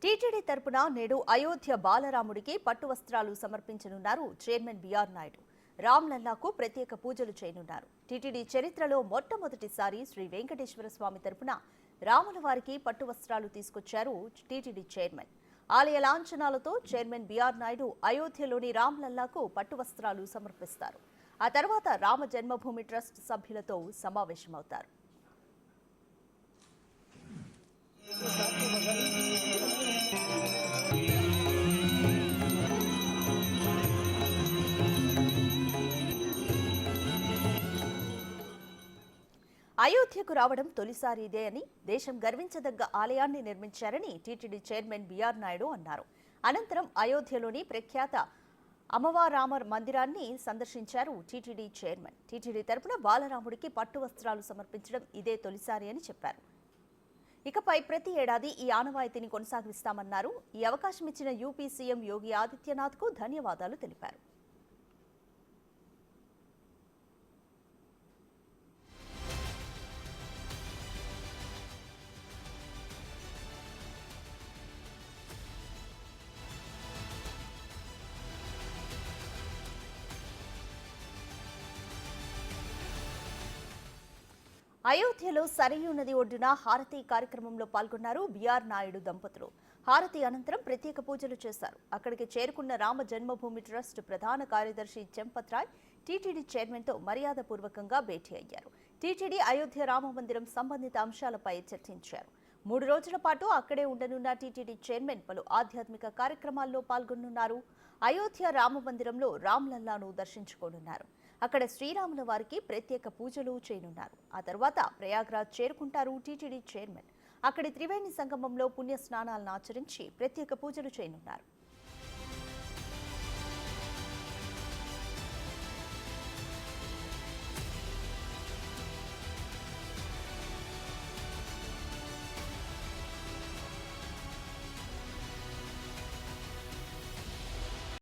TTD తరపున నేడు అయోధ్య బాలరాముడికి పట్టు వస్త్రాలు సమర్పించనున్నారు చైర్మన్ బిఆర్ నాయుడు. రామ్లల్లాకు ప్రత్యేక పూజలు చేయనున్నారు. టీటీడీ చరిత్రలో మొట్టమొదటిసారి శ్రీ వెంకటేశ్వర స్వామి తరపున రాముల వారికి పట్టు వస్త్రాలు తీసుకొచ్చారు టీటీడీ చైర్మన్. ఆలయ లాంఛనాలతో చైర్మన్ బిఆర్ నాయుడు అయోధ్యలోని రామ్లల్లాకు పట్టు వస్త్రాలు సమర్పిస్తారు. ఆ తర్వాత రామ జన్మభూమి ట్రస్ట్ సభ్యులతో సమావేశమవుతారు. అయోధ్యకు రావడం తొలిసారి ఇదే అని, దేశం గర్వించదగ్గ ఆలయాన్ని నిర్మించారని టీటీడీ చైర్మన్ బిఆర్ నాయుడు అన్నారు. అనంతరం అయోధ్యలోని ప్రఖ్యాత అమ్మవారామ మందిరాన్ని సందర్శించారు టీటీడీ చైర్మన్. టీటీడీ తరపున బాలరాముడికి పట్టు వస్త్రాలు సమర్పించడం ఇదే తొలిసారి అని చెప్పారు. ఇకపై ప్రతి ఏడాది ఈ ఆనవాయితీని కొనసాగిస్తామన్నారు. ఈ అవకాశం ఇచ్చిన యూపీ సీఎం యోగి ఆదిత్యనాథ్ కు ధన్యవాదాలు తెలిపారు. అయోధ్యలో సరయూ నది ఒడ్డున హారతి కార్యక్రమంలో పాల్గొన్నారు బిఆర్ నాయుడు దంపతులు. హారతి అనంతరం ప్రత్యేక పూజలు చేశారు. అక్కడికి చేరుకున్న రామ జన్మభూమి ట్రస్ట్ ప్రధాన కార్యదర్శి చెంపత్ రాయ్ టీటీడీ చైర్మన్ తో మర్యాదపూర్వకంగా భేటీ అయ్యారు. టీటీడీ అయోధ్య రామ మందిరం సంబంధిత అంశాలపై చర్చించారు. 3 రోజుల పాటు అక్కడే ఉండనున్న టీటీడీ చైర్మన్ పలు ఆధ్యాత్మిక కార్యక్రమాల్లో పాల్గొనున్నారు. అయోధ్య రామ మందిరంలో రామ్లల్లాను దర్శించుకోనున్నారు. అక్కడ శ్రీరాముల వారికి ప్రత్యేక పూజలు చేయనున్నారు. ఆ తర్వాత ప్రయాగ్రాజ్ చేరుకుంటారు టీటీడీ చైర్మన్. అక్కడి త్రివేణి సంగమంలో పుణ్య స్నానాలను ఆచరించి ప్రత్యేక పూజలు చేయనున్నారు.